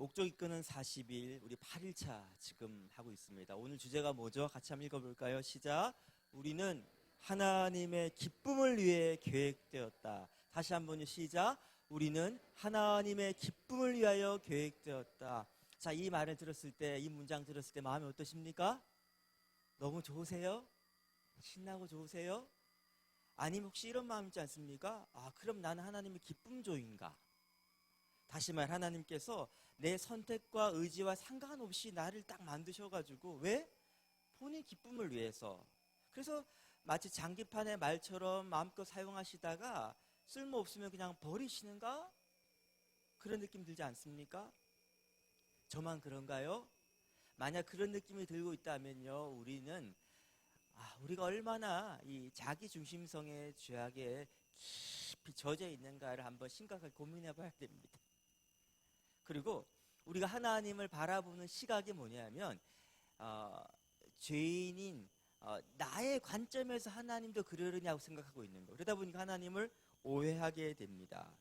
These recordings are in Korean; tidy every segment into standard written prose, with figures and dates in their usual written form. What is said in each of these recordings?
목적 이끄는 40일, 우리 8일차 지금 하고 있습니다. 오늘 주제가 뭐죠? 같이 한번 읽어볼까요? 시작. 우리는 하나님의 기쁨을 위해 계획되었다. 다시 한번요. 시작. 우리는 하나님의 기쁨을 위하여 계획되었다. 자, 이 말을 들었을 때, 이 문장 들었을 때 마음이 어떠십니까? 너무 좋으세요? 신나고 좋으세요? 아니면 혹시 이런 마음 있지 않습니까? 그럼 나는 하나님의 기쁨조인가? 다시 말, 하나님께서 내 선택과 의지와 상관없이 나를 딱 만드셔가지고, 왜? 본인 기쁨을 위해서. 그래서 마치 장기판의 말처럼 마음껏 사용하시다가 쓸모없으면 그냥 버리시는가? 그런 느낌 들지 않습니까? 저만 그런가요? 만약 그런 느낌이 들고 있다면요, 우리가 얼마나 이 자기 중심성의 죄악에 깊이 젖어 있는가를 한번 심각하게 고민해 봐야 됩니다. 그리고 우리가 하나님을 바라보는 시각이 뭐냐면 죄인인 나의 관점에서 하나님도 그러느냐고 생각하고 있는 거예요. 그러다 보니까 하나님을 오해하게 됩니다.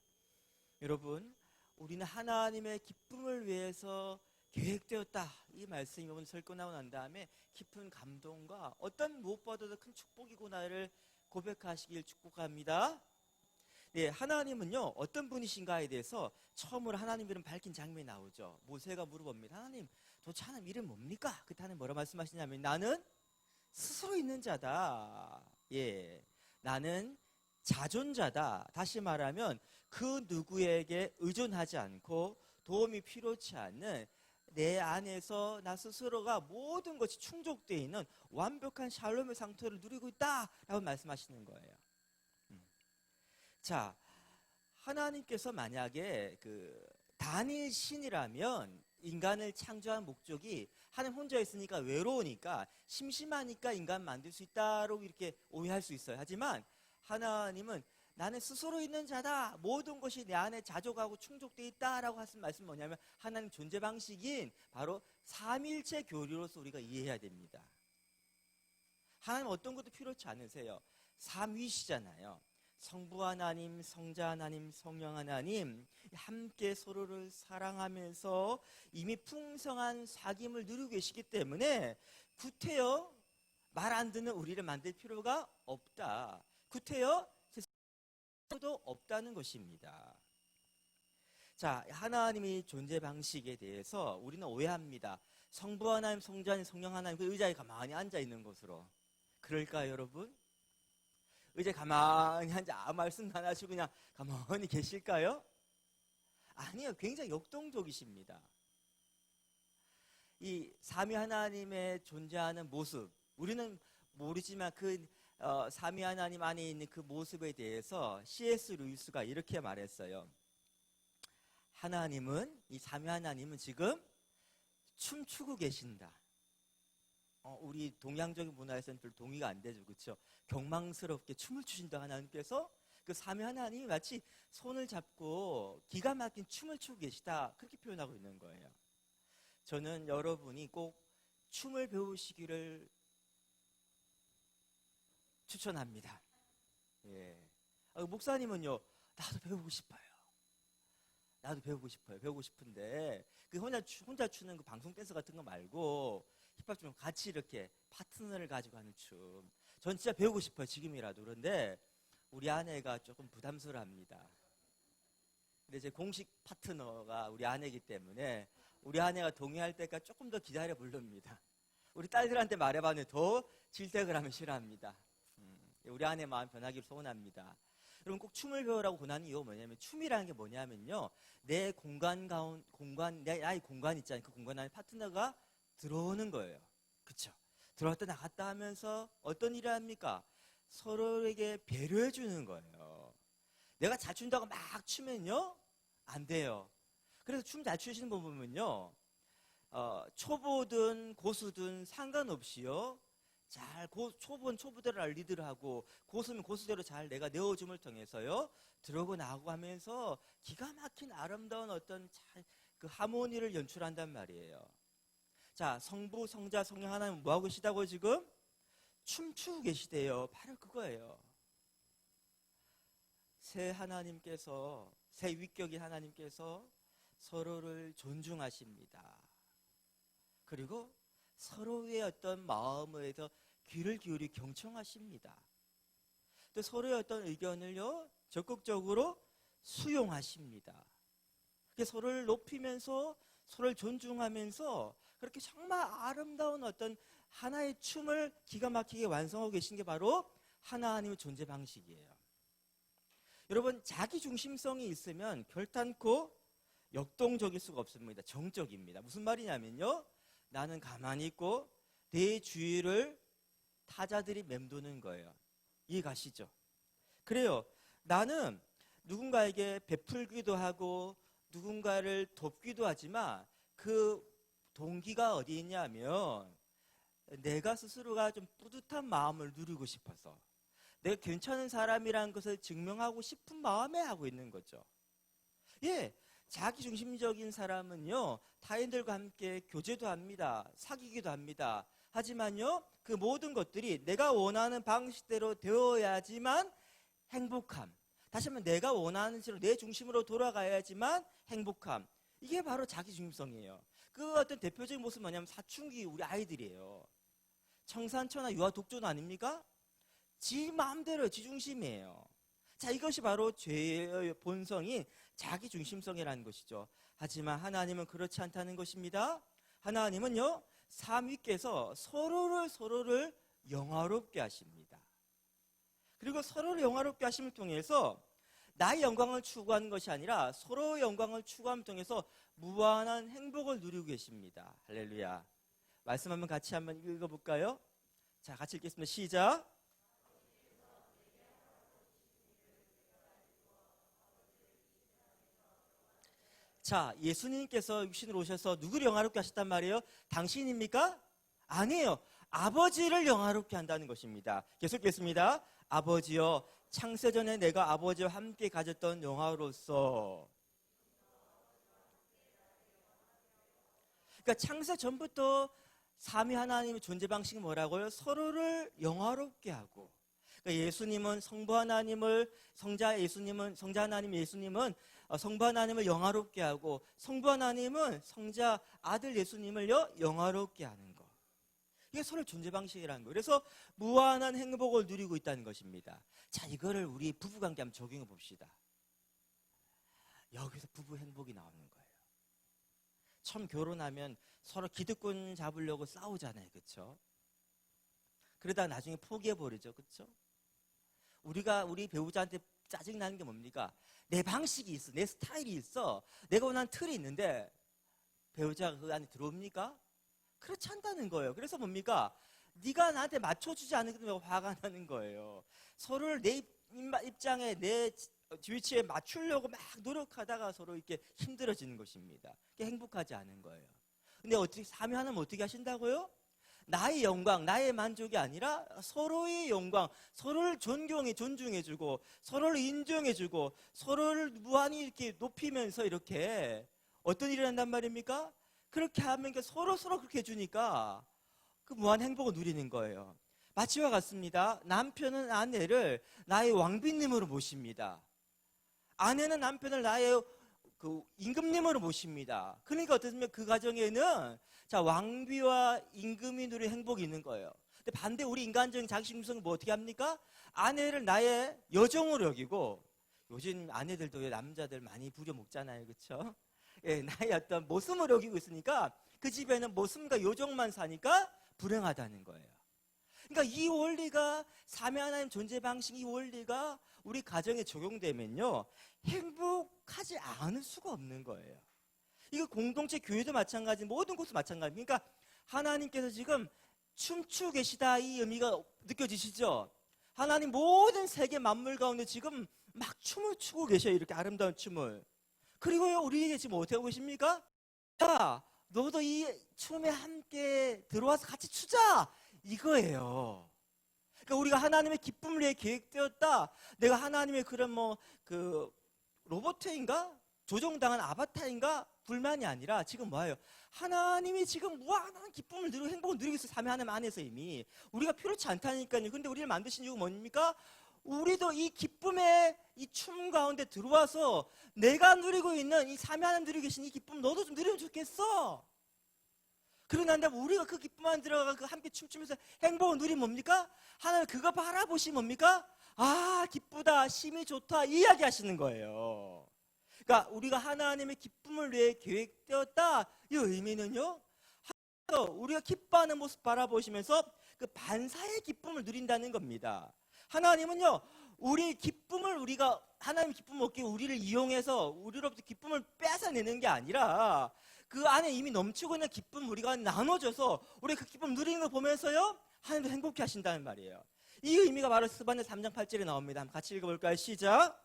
여러분, 우리는 하나님의 기쁨을 위해서 계획되었다. 이 말씀이 오늘 설교나고 난 다음에 깊은 감동과 어떤 무엇보다도 큰 축복이구나를 고백하시길 축복합니다. 네, 하나님은요, 어떤 분이신가에 대해서 처음으로 하나님 이름 밝힌 장면이 나오죠. 모세가 물어봅니다. 하나님, 도대체 하나님 이름 뭡니까? 그때 하나님 뭐라 말씀하시냐면, 나는 스스로 있는 자다. 예, 나는 자존자다. 다시 말하면 그 누구에게 의존하지 않고 도움이 필요치 않는 내 안에서 나 스스로가 모든 것이 충족되어 있는 완벽한 샬롬의 상태를 누리고 있다라고 말씀하시는 거예요. 자, 하나님께서 만약에 단일 신이라면 인간을 창조한 목적이 하나님 혼자 있으니까 외로우니까 심심하니까 인간 만들 수 있다라고 이렇게 오해할 수 있어요. 하지만 하나님은 나는 스스로 있는 자다. 모든 것이 내 안에 자족하고 충족되어 있다라고 하신 말씀은 뭐냐면 하나님 존재 방식인 바로 삼일체 교리로서 우리가 이해해야 됩니다. 하나님 어떤 것도 필요치 않으세요. 삼위시잖아요. 성부 하나님, 성자 하나님, 성령 하나님 함께 서로를 사랑하면서 이미 풍성한 사귐을 누리고 계시기 때문에 구태여 말 안 듣는 우리를 만들 필요가 없다. 구태여 세상도 없다는 것입니다. 자, 하나님의 존재 방식에 대해서 우리는 오해합니다. 성부 하나님, 성자 하나님, 성령 하나님 그 의자에 가만히 앉아 있는 것으로. 그럴까요, 여러분? 의자에 가만히 앉아 아무 말씀도 안 하시고 그냥 가만히 계실까요? 아니요, 굉장히 역동적이십니다. 이 삼위 하나님의 존재하는 모습, 우리는 모르지만 삼위 하나님 안에 있는 그 모습에 대해서 C.S. 루이스가 이렇게 말했어요. 이 삼위 하나님은 지금 춤추고 계신다. 우리 동양적인 문화에서는 별 동의가 안 되죠, 그렇죠? 경망스럽게 춤을 추신다 하나님께서 그 삼위 하나님이 마치 손을 잡고 기가 막힌 춤을 추고 계시다 그렇게 표현하고 있는 거예요. 저는 여러분이 꼭 춤을 배우시기를 추천합니다. 예. 목사님은요, 나도 배우고 싶어요. 배우고 싶은데 혼자 추는 그 방송 댄스 같은 거 말고 힙합 좀 같이 이렇게 파트너를 가지고 하는 춤. 전 진짜 배우고 싶어요, 지금이라도. 그런데 우리 아내가 조금 부담스러워합니다. 근데 제 공식 파트너가 우리 아내이기 때문에 우리 아내가 동의할 때까지 조금 더 기다려 부릅니다. 우리 딸들한테 말해봤는데 더 질색을 하면 싫어합니다. 우리 아내 마음 변하기를 소원합니다. 여러분, 꼭 춤을 배우라고 권하는 이유가 뭐냐면, 춤이라는 게 뭐냐면요, 내 나의 공간 있잖아요. 그 공간 안에 파트너가 들어오는 거예요. 그쵸? 들어왔다 나갔다 하면서 어떤 일을 합니까? 서로에게 배려해 주는 거예요. 내가 잘 춘다고 막 추면요, 안 돼요. 그래서 춤 잘 추시는 분 보면요, 초보든 고수든 상관없이요, 초보는 초보대로 리드를 하고 고수면 고수대로 잘 내가 내어줌을 통해서요, 들어오고 나오고 하면서 기가 막힌 아름다운 어떤 그 하모니를 연출한단 말이에요. 자, 성부, 성자, 성령 하나님 뭐하고 계시다고 지금? 춤추고 계시대요. 바로 그거예요. 새 위격인 하나님께서 서로를 존중하십니다. 그리고 서로의 어떤 마음에서 귀를 기울이 경청하십니다. 또 서로의 어떤 의견을요 적극적으로 수용하십니다. 서로를 높이면서 서로를 존중하면서 그렇게 정말 아름다운 어떤 하나의 춤을 기가 막히게 완성하고 계신 게 바로 하나님의 존재 방식이에요. 여러분, 자기 중심성이 있으면 결단코 역동적일 수가 없습니다. 정적입니다. 무슨 말이냐면요, 나는 가만히 있고 내 주위를 타자들이 맴도는 거예요. 이해 가시죠? 그래요. 나는 누군가에게 베풀기도 하고 누군가를 돕기도 하지만 그 동기가 어디 있냐면 내가 스스로가 좀 뿌듯한 마음을 누리고 싶어서 내가 괜찮은 사람이라는 것을 증명하고 싶은 마음에 하고 있는 거죠. 예, 자기중심적인 사람은요 타인들과 함께 교제도 합니다. 사귀기도 합니다. 하지만요 그 모든 것들이 내가 원하는 방식대로 되어야지만 행복함, 다시 한번 내가 원하는 대로 내 중심으로 돌아가야지만 행복함, 이게 바로 자기중심성이에요. 그 어떤 대표적인 모습은 뭐냐면 사춘기 우리 아이들이에요. 청산초나 유아 독존 아닙니까? 지 마음대로 지 중심이에요. 자, 이것이 바로 죄의 본성인 자기중심성이라는 것이죠. 하지만 하나님은 그렇지 않다는 것입니다. 하나님은요 삼위께서 서로를 영화롭게 하십니다. 그리고 서로를 영화롭게 하심을 통해서 나의 영광을 추구하는 것이 아니라 서로의 영광을 추구함을 통해서 무한한 행복을 누리고 계십니다. 할렐루야. 말씀 한번 같이 한번 읽어볼까요? 자, 같이 읽겠습니다. 시작. 자, 예수님께서 육신으로 오셔서 누구를 영화롭게 하셨단 말이에요? 당신입니까? 아니에요. 아버지를 영화롭게 한다는 것입니다. 계속 읽겠습니다. 아버지여, 창세전에 내가 아버지와 함께 가졌던 영화로서, 그러니까 창세 전부터 삼위 하나님의 존재 방식이 뭐라고요? 서로를 영화롭게 하고, 그러니까 예수님은 성부 하나님을, 성자 하나님 예수님은 성부 하나님을 영화롭게 하고, 성부 하나님은 성자 아들 예수님을요 영화롭게 하는 거. 이게 서로 존재 방식이라는 거예요. 그래서 무한한 행복을 누리고 있다는 것입니다. 자, 이거를 우리 부부관계 한번 적용해 봅시다. 여기서 부부 행복이 나오는 거예요. 처음 결혼하면 서로 기득권 잡으려고 싸우잖아요. 그렇죠? 그러다 나중에 포기해 버리죠. 그렇죠? 우리가 우리 배우자한테 짜증나는 게 뭡니까? 내 방식이 있어, 내 스타일이 있어, 내가 원하는 틀이 있는데 배우자가 그 안에 들어옵니까? 그렇지 않다는 거예요. 그래서 뭡니까? 네가 나한테 맞춰주지 않는 게 화가 나는 거예요. 서로를 내 입장에, 내 위치에 맞추려고 막 노력하다가 서로 이렇게 힘들어지는 것입니다. 그게 행복하지 않은 거예요. 근데 어떻게 삼위 하나님 어떻게 하신다고요? 나의 영광, 나의 만족이 아니라 서로의 영광, 서로를 존중해주고, 서로를 인정해주고, 서로를 무한히 이렇게 높이면서 이렇게 어떤 일을 한단 말입니까? 그렇게 하면 서로 그렇게 해주니까 그 무한 행복을 누리는 거예요. 마치와 같습니다. 남편은 아내를 나의 왕비님으로 모십니다. 아내는 남편을 나의 그 임금님으로 모십니다. 그러니까 어떻습니까? 그 가정에는 자, 왕비와 임금이 누리는 행복이 있는 거예요. 근데 반대 우리 인간적인 자기중심성은 뭐 어떻게 합니까? 아내를 나의 여종으로 여기고, 요즘 아내들도 남자들 많이 부려먹잖아요. 그렇죠? 예, 나의 어떤 모습으로 여기고 있으니까 그 집에는 모습과 요정만 사니까 불행하다는 거예요. 그러니까 이 원리가 삼위 하나님 존재 방식, 이 원리가 우리 가정에 적용되면요 행복하지 않을 수가 없는 거예요. 이거 공동체 교회도 마찬가지, 모든 곳도 마찬가지. 그러니까 하나님께서 지금 춤추고 계시다, 이 의미가 느껴지시죠? 하나님 모든 세계 만물 가운데 지금 막 춤을 추고 계셔요. 이렇게 아름다운 춤을. 그리고요 우리에게 지금 어떻게 하고 계십니까? 야, 너도 이 춤에 함께 들어와서 같이 추자, 이거예요. 그러니까 우리가 하나님의 기쁨을 위해 계획되었다. 내가 하나님의 그런 그 로봇인가? 조종당한 아바타인가? 불만이 아니라 지금 뭐예요? 하나님이 지금 무한한 기쁨을 누리고 행복을 누리고 있어요. 삼위 하나님 안에서 이미. 우리가 필요치 않다니까요. 근데 우리를 만드신 이유가 뭡니까? 우리도 이 기쁨의 이 춤 가운데 들어와서 내가 누리고 있는 이 삼위 하나님 누리고 계신 이 기쁨 너도 좀 누리면 좋겠어. 그러고 난 다음에 우리가 그 기쁨 안에 들어가 그 함께 춤추면서 행복을 누리면 뭡니까? 하나님 그거 바라보시면 뭡니까? 아, 기쁘다, 심이 좋다, 이 이야기 하시는 거예요. 그러니까 우리가 하나님의 기쁨을 위해 계획되었다, 이 의미는요, 우리가 기뻐하는 모습 바라보시면서 그 반사의 기쁨을 누린다는 겁니다. 하나님은요, 우리 기쁨을 우리가 하나님 기쁨 얻기 우리를 이용해서 우리로부터 기쁨을 뺏어내는 게 아니라 그 안에 이미 넘치고 있는 기쁨 우리가 나눠줘서 우리 그 기쁨 누리는 걸 보면서요, 하나님도 행복해 하신다는 말이에요. 이 의미가 바로 스바냐 3장 8절에 나옵니다. 한번 같이 읽어볼까요? 시작.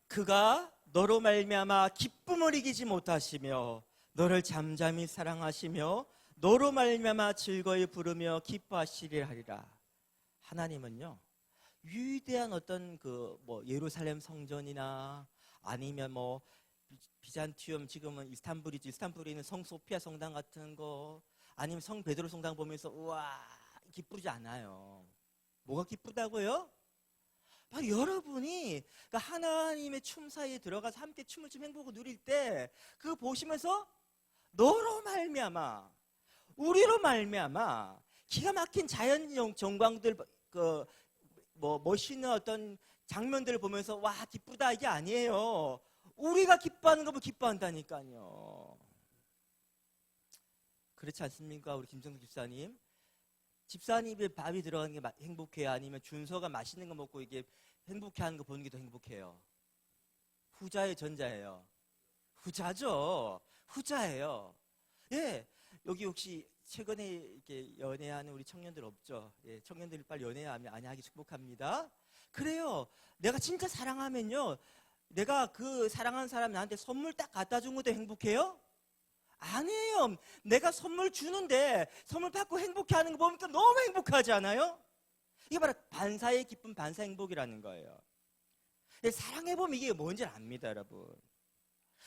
그가 너로 말미암아 기쁨을 이기지 못하시며 너를 잠잠히 사랑하시며 너로 말미암아 즐거이 부르며 기뻐하시리라 하리라. 하나님은요, 위대한 어떤 그 뭐 예루살렘 성전이나 아니면 뭐 비잔티움, 지금은 이스탄불이지, 이스탄불에 있는 성 소피아 성당 같은 거, 아니면 성 베드로 성당 보면서 우와 기쁘지 않아요. 뭐가 기쁘다고요? 바로 여러분이 그러니까 하나님의 춤 사이에 들어가서 함께 춤을 좀 행복을 누릴 때 그거 보시면서 너로 말미암아, 우리로 말미암아 기가 막힌 자연 정광들, 그 뭐 멋있는 어떤 장면들을 보면서 와 기쁘다 이게 아니에요. 우리가 기뻐하는 거면 기뻐한다니까요. 그렇지 않습니까? 우리 김정숙 집사님, 집사님의 밥이 들어가는 게 행복해요? 아니면 준서가 맛있는 거 먹고 이게 행복해하는 거 보는 게 더 행복해요? 후자의 전자예요? 후자죠. 후자예요. 예, 여기 혹시 최근에 이렇게 연애하는 우리 청년들 없죠? 예, 청년들이 빨리 연애하면 많이 하기 축복합니다. 그래요. 내가 진짜 사랑하면요, 내가 그 사랑하는 사람 나한테 선물 딱 갖다 준 것도 행복해요? 아니에요. 내가 선물 주는데 선물 받고 행복해하는 거 보니까 너무 행복하지 않아요? 이게 바로 반사의 기쁨, 반사 행복이라는 거예요. 사랑해보면 이게 뭔지 압니다, 여러분.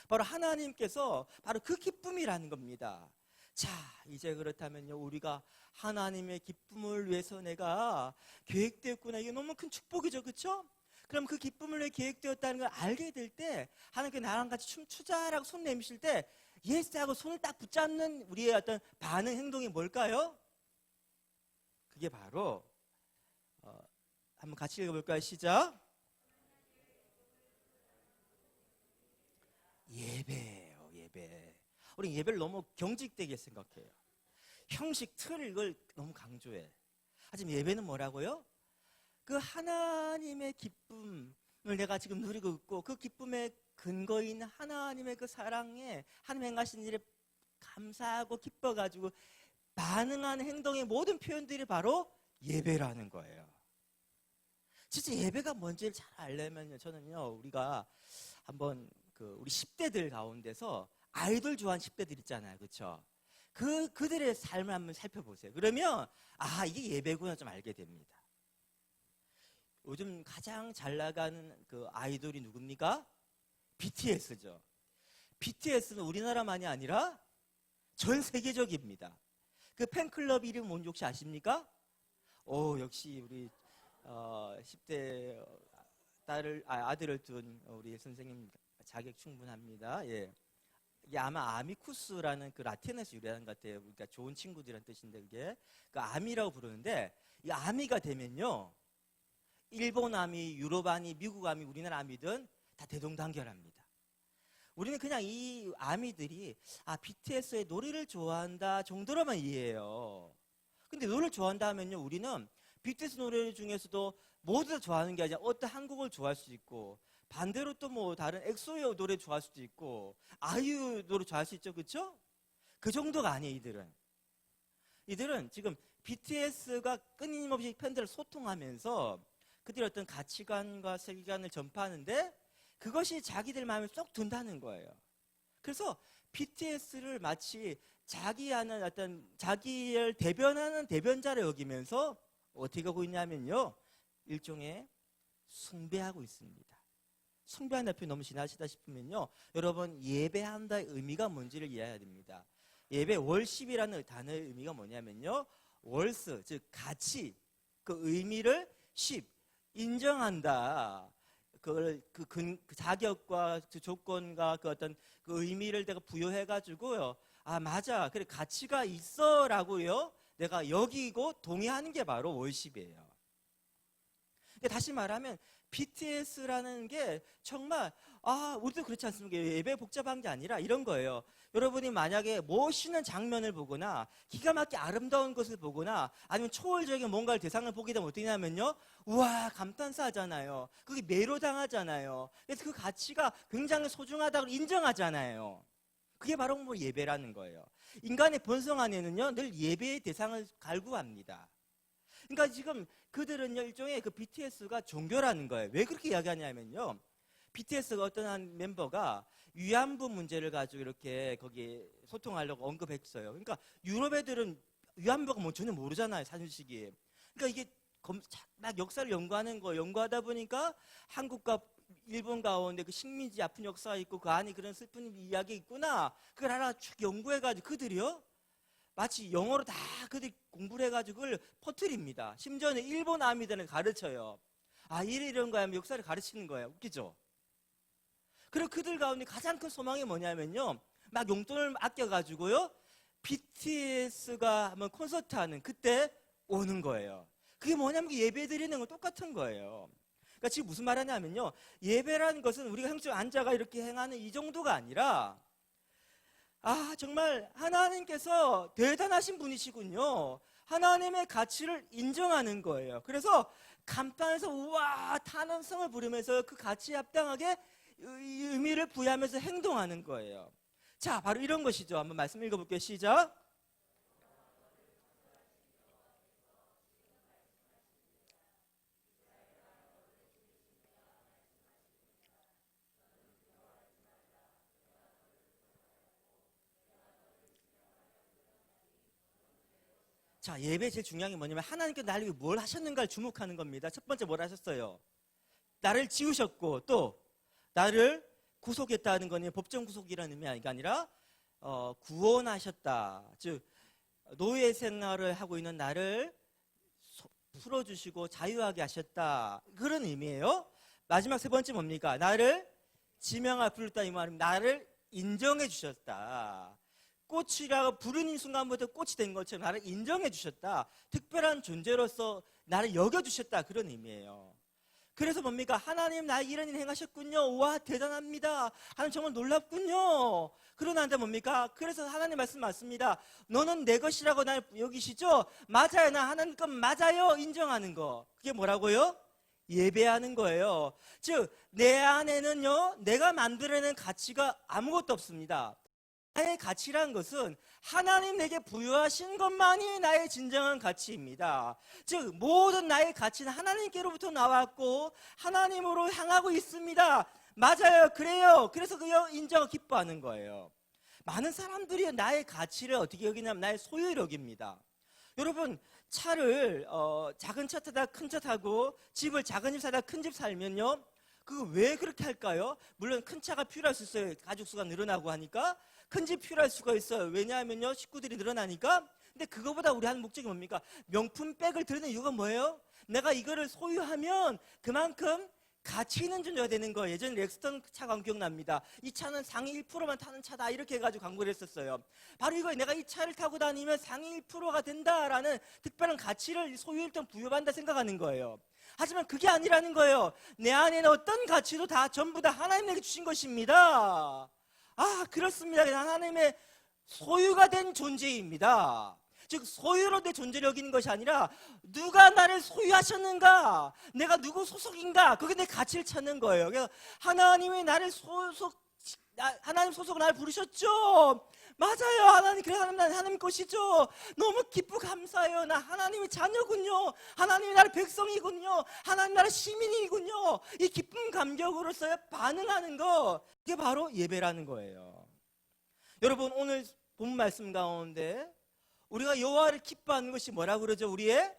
바로 하나님께서 바로 그 기쁨이라는 겁니다. 자, 이제 그렇다면요, 우리가 하나님의 기쁨을 위해서 내가 계획되었구나. 이게 너무 큰 축복이죠, 그렇죠? 그럼 그 기쁨을 위해 계획되었다는 걸 알게 될 때, 하나님께 나랑 같이 춤추자라고 손 내미실 때 예스 하고 손을 딱 붙잡는 우리의 어떤 반응, 행동이 뭘까요? 그게 바로 한번 같이 읽어볼까요? 시작. 예배예요, 예배. 우리 예배를 너무 경직되게 생각해요. 형식, 틀, 이걸 너무 강조해. 하지만 예배는 뭐라고요? 그 하나님의 기쁨을 내가 지금 누리고 있고 그 기쁨의 근거인 하나님의 그 사랑에 하나님 행하신 일에 감사하고 기뻐가지고 반응하는 행동의 모든 표현들이 바로 예배라는 거예요. 진짜 예배가 뭔지를 잘 알려면요, 저는요, 우리가 한번 우리 10대들 가운데서 아이돌 좋아하는 10대들 있잖아요, 그렇죠? 그들의 삶을 한번 살펴보세요. 그러면 아, 이게 예배구나 좀 알게 됩니다. 요즘 가장 잘 나가는 그 아이돌이 누굽니까? BTS죠. BTS는 우리나라만이 아니라 전 세계적입니다. 그 팬클럽 이름 뭔지 혹시 아십니까? 오, 역시 우리 10대 아들을 둔 우리 선생님 자격 충분합니다. 예. 이게 아마 아미쿠스라는 그 라틴에서 유래한 것 같아요. 그러니까 좋은 친구들이란 뜻인데, 그게 그 아미라고 부르는데, 이 아미가 되면요, 일본 아미, 유럽 아미, 미국 아미, 우리나라 아미든 다 대동단결합니다. 우리는 그냥 이 아미들이 BTS의 노래를 좋아한다 정도로만 이해해요. 근데 노래를 좋아한다 하면요, 우리는 BTS 노래 중에서도 모두 다 좋아하는 게 아니라 어떤 한국을 좋아할 수 있고, 반대로 또 뭐 다른 엑소의 노래 좋아할 수도 있고, 아이유 노래 좋아할 수 있죠, 그렇죠? 그 정도가 아니에요. 이들은 지금 BTS가 끊임없이 팬들을 소통하면서 그들의 어떤 가치관과 세계관을 전파하는데 그것이 자기들 마음에 쏙 든다는 거예요. 그래서 BTS를 마치 자기하는 어떤 자기를 대변하는 대변자를 여기면서 어떻게 하고 있냐면요, 일종의 숭배하고 있습니다. 숭배한다 표현 너무 지나치다 싶으면요, 여러분 예배한다의 의미가 뭔지를 이해해야 됩니다. 예배 월십이라는 단어의 의미가 뭐냐면요, 월스, 즉 가치, 그 의미를 십, 인정한다. 그걸 그 자격과 그 조건과 그 어떤 그 의미를 내가 부여해 가지고요, 아 맞아, 그래 가치가 있어라고요 내가 여기고 동의하는 게 바로 월십이에요. 다시 말하면 BTS라는 게 정말 우리도 그렇지 않습니까? 예배 복잡한 게 아니라 이런 거예요. 여러분이 만약에 멋있는 장면을 보거나 기가 막히게 아름다운 것을 보거나 아니면 초월적인 뭔가를 대상을 보게 되면 어떻게 하냐면요, 우와 감탄사하잖아요. 그게 매료당하잖아요. 그래서 그 가치가 굉장히 소중하다고 인정하잖아요. 그게 바로 뭐 예배라는 거예요. 인간의 본성 안에는요 늘 예배의 대상을 갈구합니다. 그러니까 지금 그들은요 일종의 그 BTS가 종교라는 거예요. 왜 그렇게 이야기하냐면요, BTS가 어떤 한 멤버가 위안부 문제를 가지고 이렇게 거기 소통하려고 언급했어요. 그러니까 유럽 애들은 위안부가 뭐 전혀 모르잖아요, 사실시기에. 그러니까 이게 막 역사를 연구하다 보니까 한국과 일본 가운데 그 식민지 아픈 역사가 있고 그 안에 그런 슬픈 이야기 있구나, 그걸 하나 쭉 연구해가지고 그들이요 마치 영어로 다 그들이 공부를 해가지고 그걸 퍼뜨립니다. 심지어는 일본 아미들을 가르쳐요. 이런 거야 역사를 가르치는 거예요. 웃기죠? 그리고 그들 가운데 가장 큰 소망이 뭐냐면요, 막 용돈을 아껴가지고요 BTS가 한번 콘서트 하는 그때 오는 거예요. 그게 뭐냐면 예배 드리는 건 똑같은 거예요. 그러니까 지금 무슨 말 하냐면요, 예배라는 것은 우리가 형식 앉아가 이렇게 행하는 이 정도가 아니라 정말 하나님께서 대단하신 분이시군요. 하나님의 가치를 인정하는 거예요. 그래서 감탄해서 우와 탄원성을 부르면서 그 가치에 합당하게 의미를 부여하면서 행동하는 거예요. 자, 바로 이런 것이죠. 한번 말씀 읽어볼게요. 시작. 자, 예배 제일 중요한 게 뭐냐면 하나님께서 나를 위해 뭘 하셨는가를 주목하는 겁니다. 첫 번째 뭘 하셨어요? 나를 지으셨고 또 나를 구속했다는 거는 법정 구속이라는 의미가 아니라 구원하셨다. 즉 노예 생활을 하고 있는 나를 풀어주시고 자유하게 하셨다, 그런 의미예요. 마지막 세 번째 뭡니까? 나를 지명하여 부르다, 이 말은 나를 인정해 주셨다. 꽃이라고 부르는 순간부터 꽃이 된 것처럼 나를 인정해 주셨다. 특별한 존재로서 나를 여겨주셨다, 그런 의미예요. 그래서 뭡니까? 하나님 나에게 이런 일 행하셨군요. 와 대단합니다. 하나님 정말 놀랍군요. 그러나한테 뭡니까? 그래서 하나님 말씀 맞습니다. 너는 내 것이라고 날 여기시죠? 맞아요. 나 하나님 것 맞아요. 인정하는 거. 그게 뭐라고요? 예배하는 거예요. 즉 내 안에는요 내가 만들어낸 가치가 아무것도 없습니다. 나의 가치라는 것은 하나님 내게 부여하신 것만이 나의 진정한 가치입니다. 즉 모든 나의 가치는 하나님께로부터 나왔고 하나님으로 향하고 있습니다. 맞아요. 그래요. 그래서 그요 인정하고 기뻐하는 거예요. 많은 사람들이 나의 가치를 어떻게 여기냐면 나의 소유를 여깁니다. 여러분 차를 작은 차 타다 큰 차 타고 집을 작은 집 사다 큰 집 살면요 그거 왜 그렇게 할까요? 물론 큰 차가 필요할 수 있어요. 가족 수가 늘어나고 하니까. 큰 집 필요할 수가 있어요. 왜냐하면요 식구들이 늘어나니까. 근데 그거보다 우리 하는 목적이 뭡니까? 명품백을 드리는 이유가 뭐예요? 내가 이거를 소유하면 그만큼 가치 있는 존재가 되는 거예요. 예전에 렉스턴 차 광고 기억납니다. 이 차는 상위 1%만 타는 차다 이렇게 해가지고 광고를 했었어요. 바로 이거 내가 이 차를 타고 다니면 상위 1%가 된다라는 특별한 가치를 소유일단 부여받는다 생각하는 거예요. 하지만 그게 아니라는 거예요. 내 안에는 어떤 가치도 다 전부 다 하나님에게 주신 것입니다. 그렇습니다. 하나님의 소유가 된 존재입니다. 즉 소유로 내 존재를 여기는 것이 아니라 누가 나를 소유하셨는가, 내가 누구 소속인가, 그게 내 가치를 찾는 거예요. 그래서 하나님이 나를 하나님 소속 나를 부르셨죠. 맞아요. 하나님, 그래 하나님 것이죠. 너무 기쁘고 감사해요. 나 하나님의 자녀군요. 하나님이 나의 백성이군요. 하나님 나의 시민이군요. 이 기쁜 감격으로서 반응하는 거, 이게 바로 예배라는 거예요. 여러분 오늘 본 말씀 가운데 우리가 여호와를 기뻐하는 것이 뭐라고 그러죠? 우리의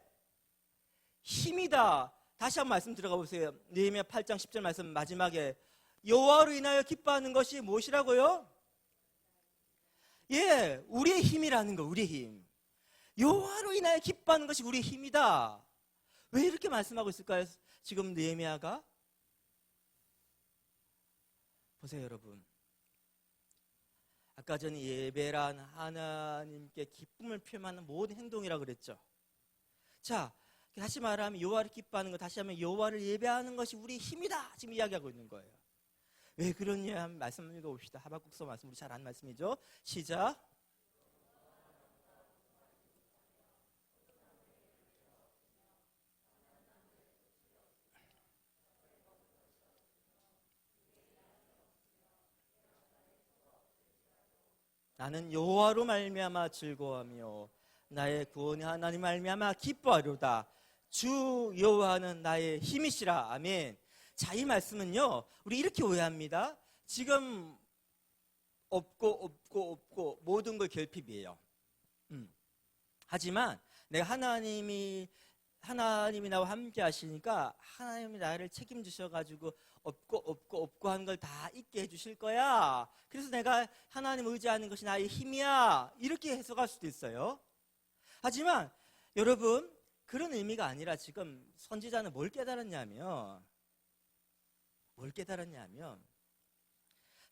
힘이다. 다시 한번 말씀 들어가 보세요. 느헤미야 8장 10절 말씀 마지막에 여호와로 인하여 기뻐하는 것이 무엇이라고요? 예, 우리의 힘이라는 거, 우리의 힘. 여호와로 인하여 기뻐하는 것이 우리의 힘이다. 왜 이렇게 말씀하고 있을까요? 지금 느헤미야가 보세요, 여러분. 아까 전에 예배란 하나님께 기쁨을 표현하는 모든 행동이라고 그랬죠. 자, 다시 말하면 여호와를 기뻐하는 것, 다시 하면 여호와를 예배하는 것이 우리의 힘이다. 지금 이야기하고 있는 거예요. 왜 그러냐 하면 말씀 읽어봅시다. 하박국서 말씀, 우리 잘 아는 말씀이죠. 시작. 나는 여호와로 말미암아 즐거워하며 나의 구원의 하나님 말미암아 기뻐하리로다. 주 여호와는 나의 힘이시라. 아멘. 자, 이 말씀은요, 우리 이렇게 오해합니다. 지금 없고 모든 걸 결핍이에요. 하지만 내가 하나님이 나와 함께 하시니까 하나님이 나를 책임지셔가지고 없고 하는 걸 다 있게 해주실 거야. 그래서 내가 하나님 의지하는 것이 나의 힘이야. 이렇게 해석할 수도 있어요. 하지만 여러분, 그런 의미가 아니라 지금 선지자는 뭘 깨달았냐면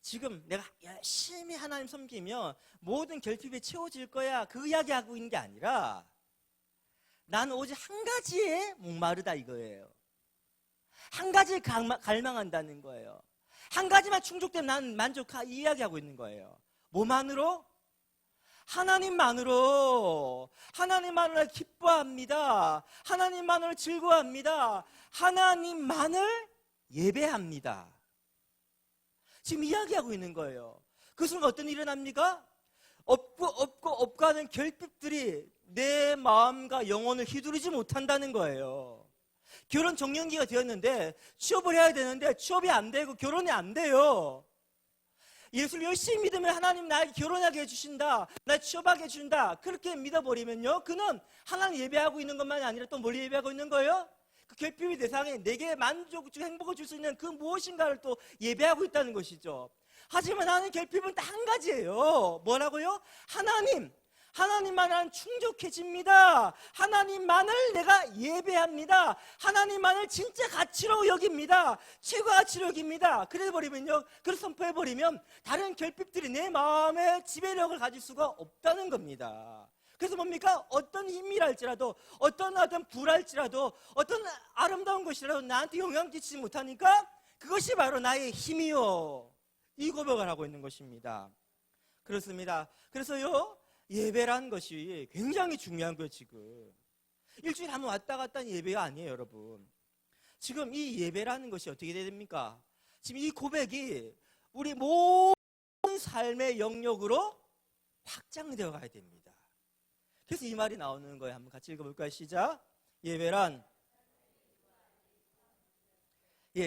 지금 내가 열심히 하나님 섬기면 모든 결핍이 채워질 거야. 그 이야기하고 있는 게 아니라 나는 오직 한 가지에 목마르다 이거예요. 한 가지를 갈망한다는 거예요. 한 가지만 충족되면 나는 만족하 이야기하고 있는 거예요. 뭐만으로? 하나님만으로 기뻐합니다. 하나님만으로 즐거워합니다. 하나님만을 예배합니다. 지금 이야기하고 있는 거예요. 그 순간 어떤 일이 일어납니까? 없고 하는 결핍들이 내 마음과 영혼을 휘두르지 못한다는 거예요. 결혼 정년기가 되었는데 취업을 해야 되는데 취업이 안 되고 결혼이 안 돼요. 예수를 열심히 믿으면 하나님 나에게 결혼하게 해주신다, 나 취업하게 해준다, 그렇게 믿어버리면요, 그는 하나님 예배하고 있는 것만이 아니라 또 뭘 예배하고 있는 거예요? 그 결핍의 대상에 내게 만족, 행복을 줄 수 있는 그 무엇인가를 또 예배하고 있다는 것이죠. 하지만 나는 결핍은 딱 한 가지예요. 뭐라고요? 하나님만은 충족해집니다. 하나님만을 내가 예배합니다. 하나님만을 진짜 가치로 여깁니다. 최고 가치로 여깁니다. 그래버리면요, 그렇게 선포해버리면 다른 결핍들이 내 마음의 지배력을 가질 수가 없다는 겁니다. 그래서 뭡니까? 어떤 힘이랄지라도, 어떤 부랄지라도, 어떤 아름다운 것이라도 나한테 영향 끼치지 못하니까 그것이 바로 나의 힘이요, 이 고백을 하고 있는 것입니다. 그렇습니다. 그래서요, 예배라는 것이 굉장히 중요한 거예요. 지금 일주일에 한번 왔다 갔다 하는 예배가 아니에요, 여러분. 지금 이 예배라는 것이 어떻게 돼야 됩니까? 지금 이 고백이 우리 모든 삶의 영역으로 확장되어 가야 됩니다. 그래서 이 말이 나오는 거예요. 한번 같이 읽어볼까요? 시작. 예배란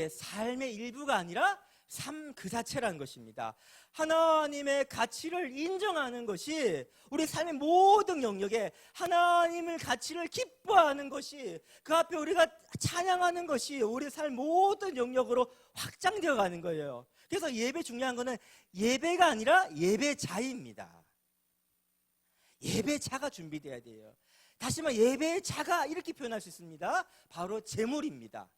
삶의 일부가 아니라 삶 그 자체라는 것입니다. 하나님의 가치를 인정하는 것이 우리 삶의 모든 영역에 하나님의 가치를 기뻐하는 것이, 그 앞에 우리가 찬양하는 것이 우리 삶 모든 영역으로 확장되어 가는 거예요. 그래서 예배 중요한 거는 예배가 아니라 예배자입니다. 예배자가 준비돼야 돼요. 다시 말해 예배자가 이렇게 표현할 수 있습니다. 바로 제물입니다.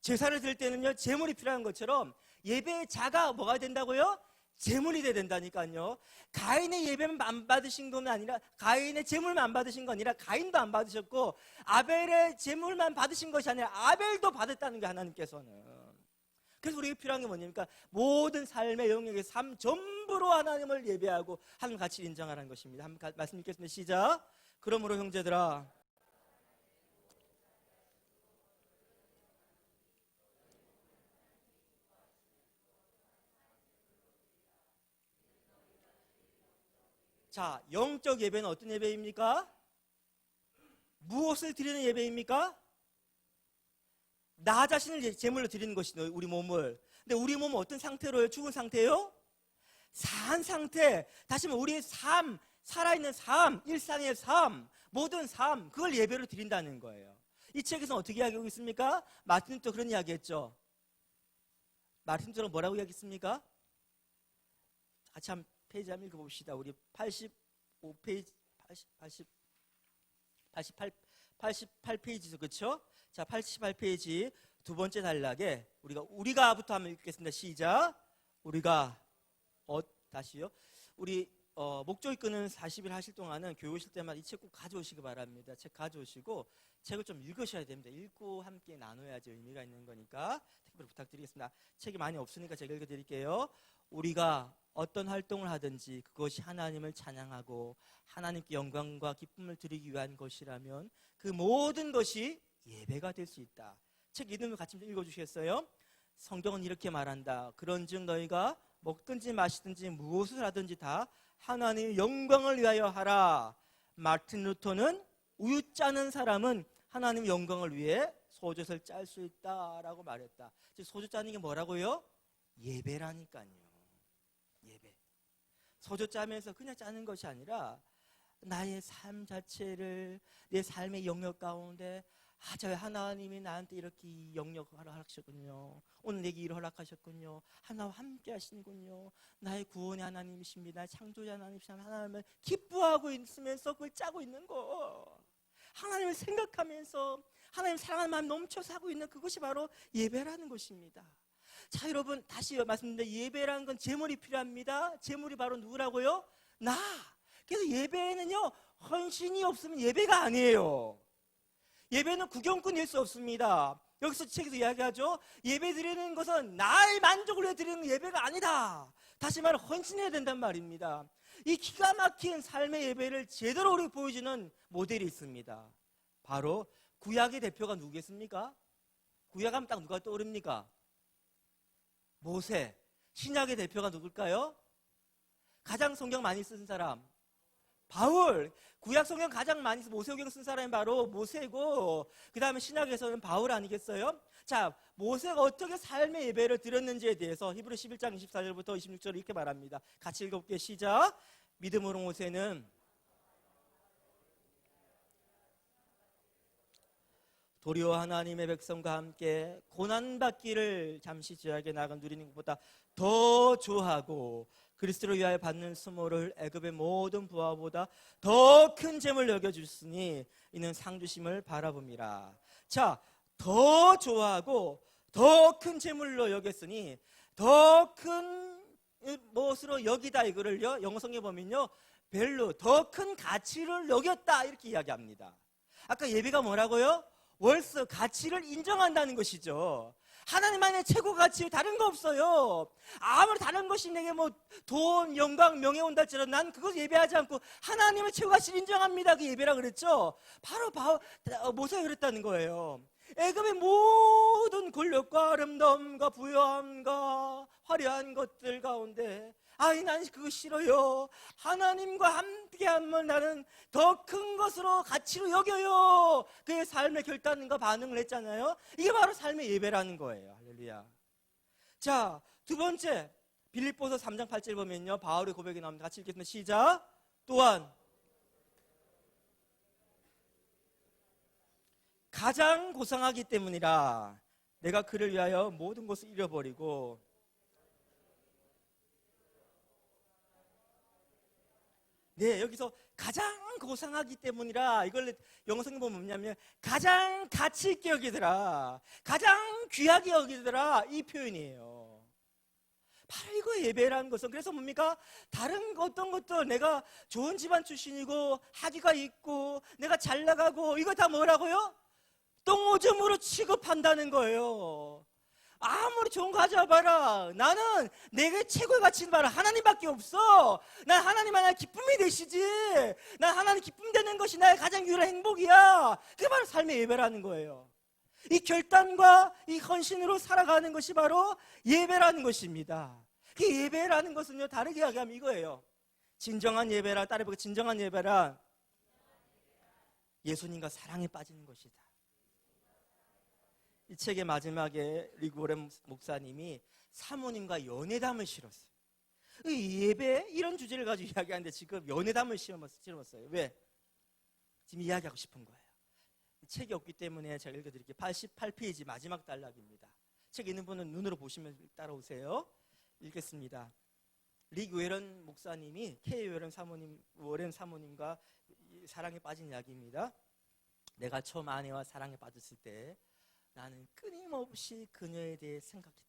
제사를 드릴 때는요, 제물이 필요한 것처럼 예배자가 뭐가 된다고요? 제물이 돼야 된다니까요. 가인의 예배만 안 받으신 건 아니라, 가인의 제물만 안 받으신 건 아니라 가인도 안 받으셨고, 아벨의 제물만 받으신 것이 아니라 아벨도 받았다는 게 하나님께서는. 그래서 우리가 필요한 게 뭐냐니까 모든 삶의 영역의 삶 전부로 하나님을 예배하고 하나님 가치를 인정하라는 것입니다. 한번 말씀 읽겠습니다. 시작. 그러므로 형제들아, 자, 영적 예배는 어떤 예배입니까? 무엇을 드리는 예배입니까? 나 자신을 제물로 드리는 것이죠, 우리 몸을. 근데 우리 몸은 어떤 상태로요? 죽은 상태요? 산 상태. 다시 말해 우리의 삶, 살아있는 삶, 일상의 삶, 모든 삶, 그걸 예배로 드린다는 거예요. 이 책에서는 어떻게 이야기하고 있습니까? 마틴 루터 그런 이야기했죠. 마틴 루터가 뭐라고 이야기했습니까? 같이 한번 페이지 한번 읽어봅시다. 우리 85페이지, 88페이지죠. 그렇죠? 자, 88페이지 두 번째 단락에 우리가부터 한번 읽겠습니다. 시작. 우리가 다시요. 우리 목적이 끄는 40일 하실 동안은 교회 오실 때마다 이 책 꼭 가져오시기 바랍니다. 책 가져오시고 책을 좀 읽으셔야 됩니다. 읽고 함께 나눠야지 의미가 있는 거니까 특별히 부탁드리겠습니다. 책이 많이 없으니까 제가 읽어드릴게요. 우리가 어떤 활동을 하든지 그것이 하나님을 찬양하고 하나님께 영광과 기쁨을 드리기 위한 것이라면 그 모든 것이 예배가 될 수 있다. 책 이름을 같이 읽어주시겠어요? 성경은 이렇게 말한다. 그런즉 너희가 먹든지 마시든지 무엇을 하든지 다 하나님의 영광을 위하여 하라. 마틴 루터는 우유 짜는 사람은 하나님의 영광을 위해 소젖을 짤 수 있다라고 말했다. 즉 소주 짜는 게 뭐라고요? 예배라니까요. 예배. 소주 짜면서 그냥 짜는 것이 아니라 나의 삶 자체를 내 삶의 영역 가운데 저 하나님이 나한테 이렇게 영역을 허락하셨군요. 오늘 내게 일을 허락하셨군요. 하나와 함께 하시는군요. 나의 구원의 하나님이십니다. 창조자 하나님이십니다. 하나님을 기뻐하고 있으면서 그걸 짜고 있는 거. 하나님을 생각하면서 하나님 사랑하는 마음이 넘쳐서 하고 있는 그것이 바로 예배라는 것입니다. 자, 여러분 다시 말씀드립니다. 예배라는 건 제물이 필요합니다. 제물이 바로 누구라고요? 나. 그래서 예배는요, 헌신이 없으면 예배가 아니에요. 예배는 구경꾼일 수 없습니다. 여기서 책에서 이야기하죠. 예배 드리는 것은 나의 만족을 위해 드리는 예배가 아니다. 다시 말해 헌신해야 된단 말입니다. 이 기가 막힌 삶의 예배를 제대로 우리 보여주는 모델이 있습니다. 바로 구약의 대표가 누구겠습니까? 구약하면 딱 누가 떠오릅니까? 모세. 신약의 대표가 누굴까요? 가장 성경 많이 쓴 사람 바울. 구약 성경 가장 많이 모세오경 쓴 사람이 바로 모세고, 그 다음에 신약에서는 바울 아니겠어요? 자, 모세가 어떻게 삶의 예배를 드렸는지에 대해서 히브리 11장 24절부터 26절 이렇게 말합니다. 같이 읽어볼게요. 시작. 믿음으로 모세는 도리어 하나님의 백성과 함께 고난받기를 잠시 죄악에 나가 누리는 것보다 더 좋아하고 그리스도를 위하여 받는 수모를 애굽의 모든 부하보다 더 큰 재물 여겨주시니 이는 상주심을 바라봅니다. 자, 더 좋아하고 더 큰 재물로 여겼으니 더 큰 무엇으로 여기다, 이거를요 영어 성경에 보면요 밸류, 더 큰 가치를 여겼다 이렇게 이야기합니다. 아까 예배가 뭐라고요? 월스, 가치를 인정한다는 것이죠. 하나님 안에 최고 가치 다른 거 없어요. 아무리 다른 것이 내게 뭐 돈, 영광, 명예 온다 할지라도 난 그것 예배하지 않고 하나님의 최고 가치를 인정합니다. 그 예배라 그랬죠. 바로 모세가 그랬다는 거예요. 애굽의 모든 권력과 아름다움과 부요함과 화려한 것들 가운데 난 그거 싫어요. 하나님과 함께하면 나는 더 큰 것으로 가치로 여겨요. 그의 삶의 결단과 반응을 했잖아요. 이게 바로 삶의 예배라는 거예요. 할렐루야. 자, 두 번째 빌립보서 3장 8절 보면요 바울의 고백이 나옵니다. 같이 읽겠습니다. 시작. 또한 가장 고상하기 때문이라 내가 그를 위하여 모든 것을 잃어버리고 여기서 가장 고상하기 때문이라, 이걸 영어 성경 보면 뭐냐면 가장 가치 있게 여기더라, 가장 귀하게 여기더라, 이 표현이에요. 바로 이거 예배라는 것은. 그래서 뭡니까? 다른 어떤 것도 내가 좋은 집안 출신이고 학위가 있고 내가 잘 나가고 이거 다 뭐라고요? 똥오줌으로 취급한다는 거예요. 아무리 좋은 거 가져와봐라. 나는 내게 최고의 가치는 바로 하나님밖에 없어. 난 하나님 하나의 기쁨이 되시지. 난 하나님 기쁨 되는 것이 나의 가장 유일한 행복이야. 그게 바로 삶의 예배라는 거예요. 이 결단과 이 헌신으로 살아가는 것이 바로 예배라는 것입니다. 그 예배라는 것은요 다르게 이야기하면 이거예요. 진정한 예배라, 따라해보고, 진정한 예배란 예수님과 사랑에 빠지는 것이다. 이 책의 마지막에 리고렘 목사님이 사모님과 연애담을 실었어요. 이 예배 이런 주제를 가지고 이야기하는데 지금 연애담을 실었어요. 왜? 지금 이야기하고 싶은 거예요. 책이 없기 때문에 제가 읽어드릴게요. 88페이지 마지막 단락입니다. 책 있는 분은 눈으로 보시면 따라오세요. 읽겠습니다. 릭 웨런 목사님이 K 워렌 사모님과 사랑에 빠진 이야기입니다. 내가 처음 아내와 사랑에 빠졌을 때 나는 끊임없이 그녀에 대해 생각했다.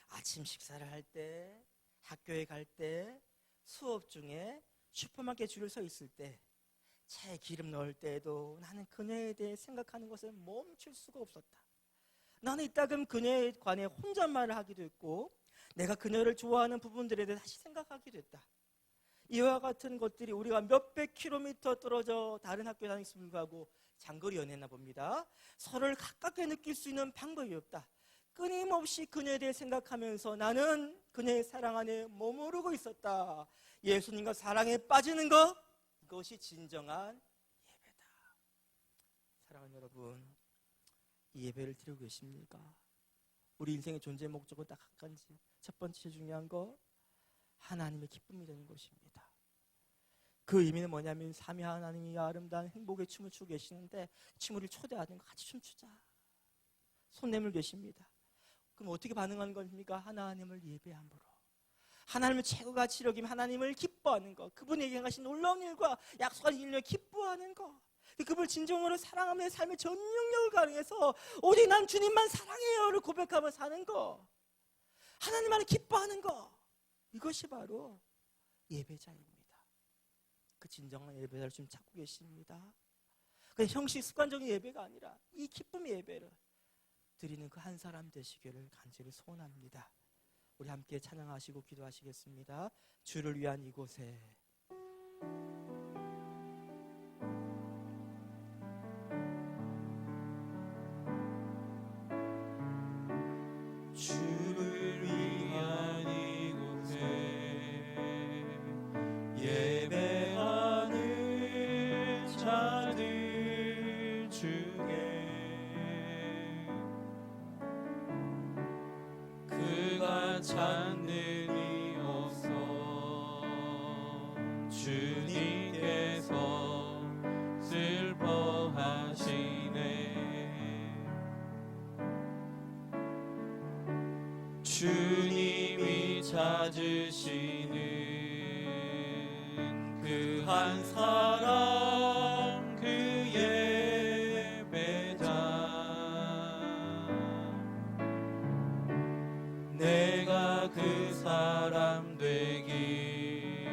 아침 식사를 할 때, 학교에 갈 때, 수업 중에 슈퍼마켓 줄을 서 있을 때, 차에 기름 넣을 때에도 나는 그녀에 대해 생각하는 것을 멈출 수가 없었다. 나는 이따금 그녀에 관해 혼잣말을 하기도 했고 내가 그녀를 좋아하는 부분들에 대해 다시 생각하기도 했다. 이와 같은 것들이 우리가 몇백 킬로미터 떨어져 다른 학교에 다니면서 불구하고 장거리 연애나 봅니다. 서로를 가깝게 느낄 수 있는 방법이 없다. 끊임없이 그녀에 대해 생각하면서 나는 그녀의 사랑 안에 머무르고 있었다. 예수님과 사랑에 빠지는 것, 이것이 진정한 예배다. 사랑하는 여러분, 이 예배를 드리고 계십니까? 우리 인생의 존재 목적은 딱 한 가지. 첫 번째 중요한 거, 하나님의 기쁨이 되는 것입니다. 그 의미는 뭐냐면 삼위 하나님이 아름다운 행복의 춤을 추고 계시는데 춤을 초대하는 거, 같이 춤추자. 손 내밀 계십니다. 그럼 어떻게 반응하는 겁니까? 하나님을 예배함으로. 하나님을 최고 가치로 여기면 하나님을 기뻐하는 것, 그분에게 하신 놀라운 일과 약속한 일을 기뻐하는 것, 그분을 진정으로 사랑하며 삶의 전 영역을 가능해서 오직 난 주님만 사랑해요를 고백하며 사는 것, 하나님만을 기뻐하는 것, 이것이 바로 예배자입니다. 그 진정한 예배자를 지금 찾고 계십니다. 그냥 형식 습관적인 예배가 아니라 이 기쁨의 예배를 드리는 그 한 사람 되시기를 간절히 소원합니다. 우리 함께 찬양하시고 기도하시겠습니다. 주를 위한 이곳에. 주를 위한 이곳에 예배하는 자들 중에 그가 찾는 이 없어 주님께서 슬퍼하시네. 주님이 찾으시는 그 한 사람, 그 예배자, 내가 그 사람 되기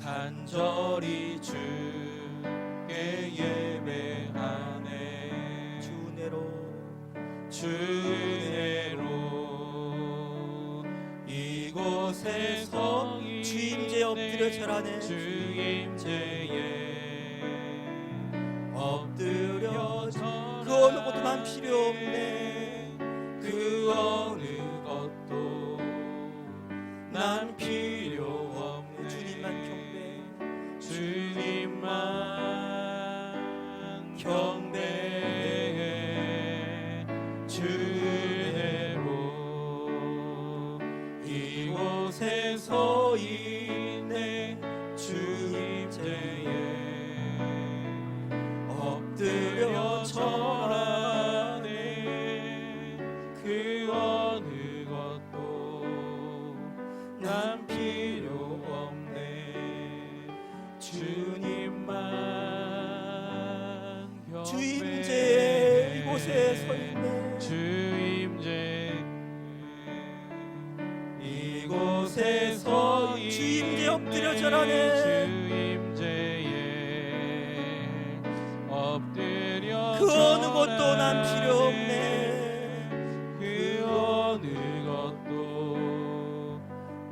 간절히 주께 예배하네. 주 은혜로 이곳에서 주임제에 엎드려 절하네. 주임제에 엎드려 절하네. 그 어느 것도 난 필요 없네. 그 어느 것도 난 필요 없네. 주님만 경배해. 주 은혜로 이곳에서 있네. 주임제에 엎드려 절하네. 그 어느 것도 난 필요 없네. 주님만 경배해. 주임제에 이곳에 서 있네. 주임제 이곳에서 주임제에 엎드려 절하네. 주임제에 엎드려 그 어느 것도 난 절하네. 필요 없네. 그 어느 것도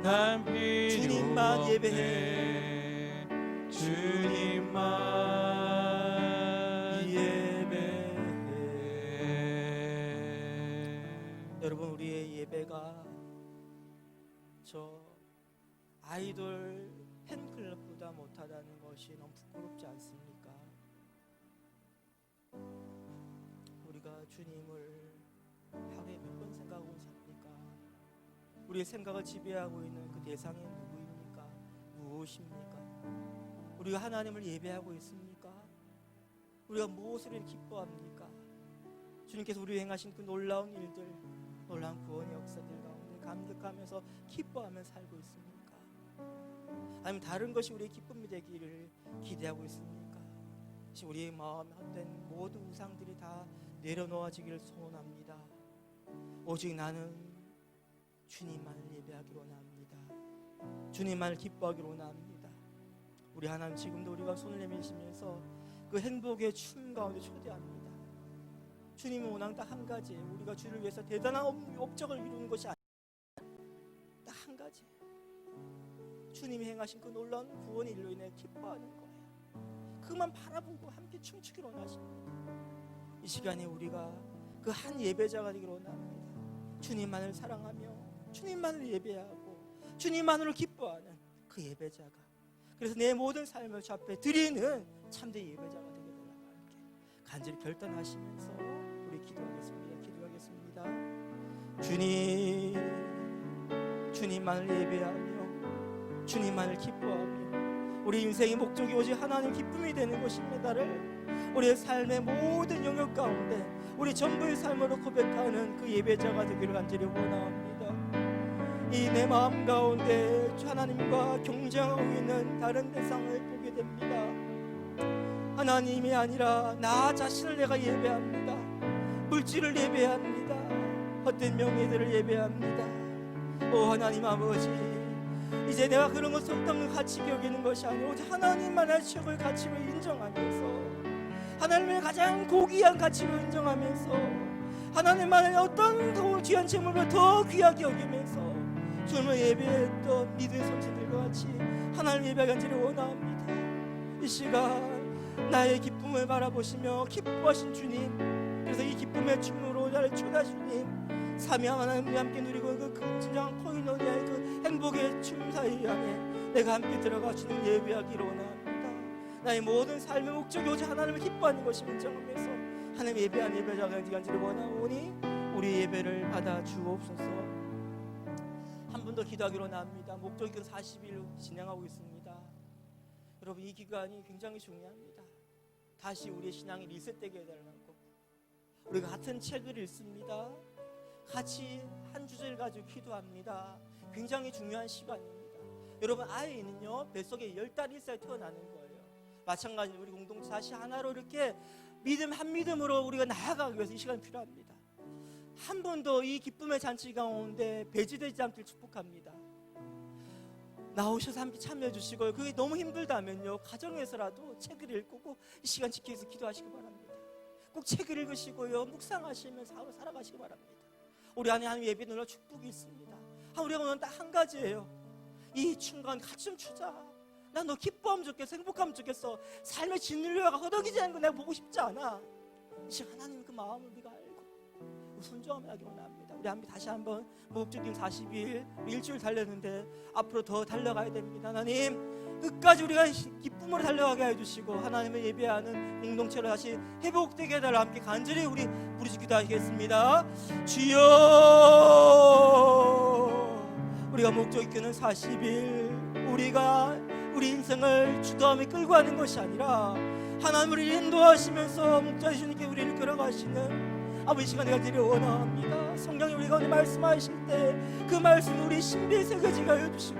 난 필요 주님만 없네. 예배해. 주님만 예배해. 여러분, 우리의 예배가 저 아이돌 팬클럽보다 못하다는 것이 너무 부끄럽지 않습니까? 우리가 주님을 하루에 몇 번 생각하고 삽니까? 우리의 생각을 지배하고 있는 그 대상이 누구입니까? 무엇입니까? 우리가 하나님을 예배하고 있습니까? 우리가 무엇을 기뻐합니까? 주님께서 우리에게 행하신 그 놀라운 일들, 놀라운 구원의 역사들 가운데 감격하면서 기뻐하며 살고 있습니까? 아니면 다른 것이 우리의 기쁨이 되기를 기대하고 있습니까? 우리의 마음에 헛된 모든 우상들이 다 내려놓아지기를 소원합니다. 오직 나는 주님만을 예배하기로 원합니다. 주님만을 기뻐하기로 원합니다. 우리 하나님 지금도 우리가 손을 내미시면서 그 행복의 춤 가운데 초대합니다. 주님은 원하는 딱 한 가지, 우리가 주를 위해서 대단한 업적을 이루는 것이 아니라 딱 한 가지, 주님이 행하신 그 놀라운 구원의 일로 인해 기뻐하는 거예요. 그만 바라보고 함께 춤추기를 원하십니다. 이 시간에 우리가 그 한 예배자가 되기를 원합니다. 주님만을 사랑하며 주님만을 예배하고 주님만으로 기뻐하는 그 예배자가, 그래서 내 모든 삶을 주 앞에 드리는 참된 예배자가 되게 되라고 함께 간절히 결단하시면서 우리 기도하겠습니다. 주님만을 예배하며 주님만을 기뻐하며 우리 인생의 목적이 오직 하나님 기쁨이 되는 것입니다를 우리의 삶의 모든 영역 가운데 우리 전부의 삶으로 고백하는 그 예배자가 되기를 간절히 원합니다. 이 내 마음 가운데 하나님과 경쟁하고 있는 다른 대상을 보게 됩니다. 하나님이 아니라 나 자신을 내가 예배합니다. 물질을 예배합니다. 헛된 명예들을 예배합니다. 오 하나님 아버지, 이제 내가 그런 것을 어떤 가치 여기는 것이 아니라 오직 하나님만의 최고의 가치를 인정하면서 하나님의 가장 고귀한 가치를 인정하면서 하나님만의 어떤 그 귀한 재물을 더 귀하게 여기면서 주님을 예배했던 믿음의 선생들과 같이 하나님 예배하기 간절히 원합니다. 이 시간 나의 기쁨을 바라보시며 기뻐하신 주님, 그래서 이 기쁨의 춤으로 나를 초대하신 주님, 삼위 하나님과 함께 누리고 그 진정한 코이노니아의 그 행복의 춤 사이 안에 내가 함께 들어가 주님 예배하기를 원합니다. 나의 모든 삶의 목적이 오직 하나님을 기뻐하는 것을 인정하면서 하나님 예배한 예배자가 되기 간절히 원하오니 우리 예배를 받아 주옵소서. 한 번 더 기도하기로 원합니다. 목적이 40일 진행하고 있습니다. 여러분, 이 기간이 굉장히 중요합니다. 다시 우리의 신앙이 리셋되게 해달라고 우리가 같은 책을 읽습니다. 같이 한 주제를 가지고 기도합니다. 굉장히 중요한 시간입니다. 여러분, 아이는요 뱃속에 10달이 있어야 태어나는 거예요. 마찬가지로 우리 공동체 다시 하나로 이렇게 믿음 한 믿음으로 우리가 나아가기 위해서 이 시간이 필요합니다. 한 번 더 이 기쁨의 잔치 가운데 배제되지 않기를 축복합니다. 나오셔서 함께 참여해 주시고요. 그게 너무 힘들다면요 가정에서라도 책을 읽고 꼭 이 시간 지키기 위해서 기도하시기 바랍니다. 꼭 책을 읽으시고요 묵상하시면서 하루 살아가시기 바랍니다. 우리 안에 하나님 예배 놀라 축복이 있습니다. 우리가 오늘 딱 한 가지예요. 이 순간 같이 좀 추자. 난 너 기뻐하면 좋겠어, 행복하면 좋겠어. 삶의 진리가 허덕이지 않는 거 내가 보고 싶지 않아. 이 시간 하나님 그 마음을 우리가 알고 순종하며 하기 원합니다. 우리 함께 다시 한번 목적인 40일 일주일 달렸는데 앞으로 더 달려가야 됩니다. 하나님 끝까지 우리가 기쁨으로 달려가게 해주시고 하나님을 예배하는 공동체로 다시 회복되게 해달라 함께 간절히 우리 부르짖 기도하겠습니다. 주여, 우리가 목적 있게는 40일 우리가 우리 인생을 주도함에 끌고 가는 것이 아니라 하나님 우리를 인도하시면서 목자 주님께 우리를 끌어가시는 아버지 시간에 간절히 원합니다. 성경에 우리 가운데 말씀하실 때 그 말씀 우리 신비에 새겨지게 해주시고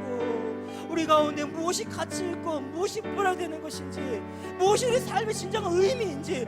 우리 가운데 무엇이 가치 있고 무엇이 보라 되는 것인지 무엇이 우리 삶의 진정한 의미인지